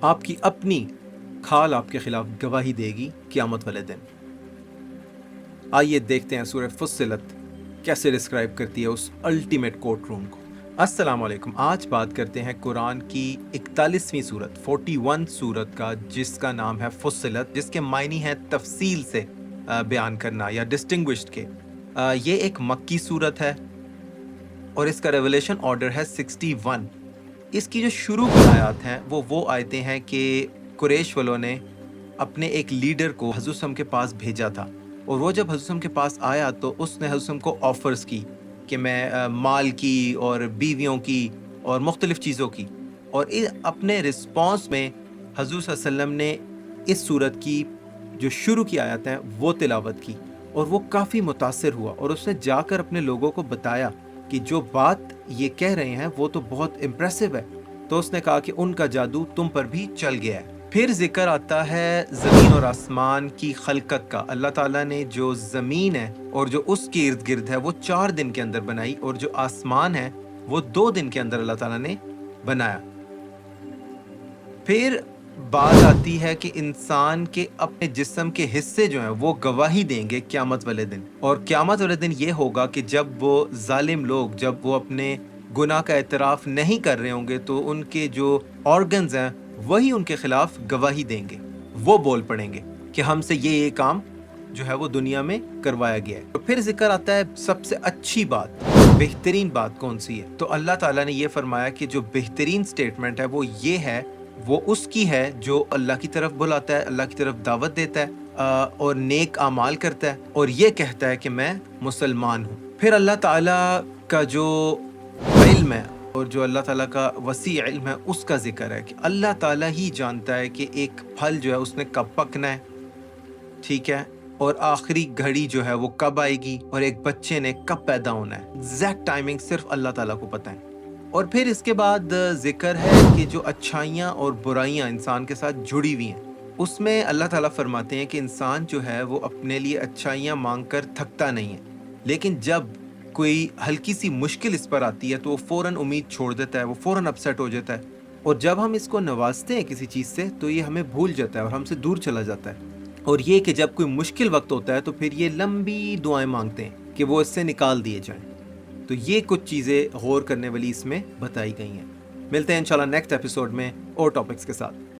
آپ کی اپنی کھال آپ کے خلاف گواہی دے گی قیامت والے دن۔ آئیے دیکھتے ہیں سورہ فصلت کیسے ڈسکرائب کرتی ہے اس الٹیمیٹ کورٹ روم کو۔ السلام علیکم، آج بات کرتے ہیں قرآن کی 41ویں سورت 41 سورت کا، جس کا نام ہے فصلت، جس کے معنی ہے تفصیل سے بیان کرنا یا ڈسٹنگوشڈ کے۔ یہ ایک مکی سورت ہے اور اس کا ریولیشن آرڈر ہے 61۔ اس کی جو شروع کی آیات ہیں وہ آیتیں ہیں کہ قریش والوں نے اپنے ایک لیڈر کو حضرت صلی اللہ علیہ وسلم کے پاس بھیجا تھا، اور وہ جب حضرت صلی اللہ علیہ وسلم کے پاس آیا تو اس نے حضرت صلی اللہ علیہ وسلم کو آفرز کی کہ میں مال کی اور بیویوں کی اور مختلف چیزوں کی، اور اپنے رسپانس میں حضور صلی اللہ علیہ وسلم نے اس سورت کی جو شروع کی آیات ہیں وہ تلاوت کی، اور وہ کافی متاثر ہوا، اور اس نے جا کر اپنے لوگوں کو بتایا کہ جو بات یہ کہہ رہے ہیں وہ تو بہت امپریسو ہے۔ تو اس نے کہا کہ ان کا جادو تم پر بھی چل گیا ہے۔ پھر ذکر آتا ہے زمین اور آسمان کی خلقت کا۔ اللہ تعالیٰ نے جو زمین ہے اور جو اس کے ارد گرد ہے وہ 4 دن کے اندر بنائی، اور جو آسمان ہے وہ 2 دن کے اندر اللہ تعالیٰ نے بنایا۔ پھر بات آتی ہے کہ انسان کے اپنے جسم کے حصے جو ہیں وہ گواہی دیں گے قیامت والے دن، اور قیامت والے دن یہ ہوگا کہ جب وہ ظالم لوگ، جب وہ اپنے گناہ کا اعتراف نہیں کر رہے ہوں گے تو ان کے جو آرگنز ہیں وہی ان کے خلاف گواہی دیں گے، وہ بول پڑیں گے کہ ہم سے یہ کام جو ہے وہ دنیا میں کروایا گیا ہے۔ تو پھر ذکر آتا ہے سب سے اچھی بات، بہترین بات کون سی ہے؟ تو اللہ تعالیٰ نے یہ فرمایا کہ جو بہترین سٹیٹمنٹ ہے وہ یہ ہے، وہ اس کی ہے جو اللہ کی طرف بلاتا ہے، اللہ کی طرف دعوت دیتا ہے اور نیک اعمال کرتا ہے، اور یہ کہتا ہے کہ میں مسلمان ہوں۔ پھر اللہ تعالیٰ کا جو علم ہے اور جو اللہ تعالیٰ کا وسیع علم ہے اس کا ذکر ہے کہ اللہ تعالیٰ ہی جانتا ہے کہ ایک پھل جو ہے اس نے کب پکنا ہے، ٹھیک ہے، اور آخری گھڑی جو ہے وہ کب آئے گی، اور ایک بچے نے کب پیدا ہونا ہے۔ ایگزیکٹ ٹائمنگ صرف اللہ تعالیٰ کو پتہ ہے۔ اور پھر اس کے بعد ذکر ہے کہ جو اچھائیاں اور برائیاں انسان کے ساتھ جڑی ہوئی ہیں، اس میں اللہ تعالیٰ فرماتے ہیں کہ انسان جو ہے وہ اپنے لیے اچھائیاں مانگ کر تھکتا نہیں ہے، لیکن جب کوئی ہلکی سی مشکل اس پر آتی ہے تو وہ فوراً امید چھوڑ دیتا ہے، وہ فوراً اپسیٹ ہو جاتا ہے، اور جب ہم اس کو نوازتے ہیں کسی چیز سے تو یہ ہمیں بھول جاتا ہے اور ہم سے دور چلا جاتا ہے۔ اور یہ کہ جب کوئی مشکل وقت ہوتا ہے تو پھر یہ لمبی دعائیں مانگتے ہیں کہ وہ اس سے نکال دیے جائیں۔ تو یہ کچھ چیزیں غور کرنے والی اس میں بتائی گئی ہیں۔ ملتے ہیں انشاءاللہ نیکسٹ ایپیسوڈ میں اور ٹاپکس کے ساتھ۔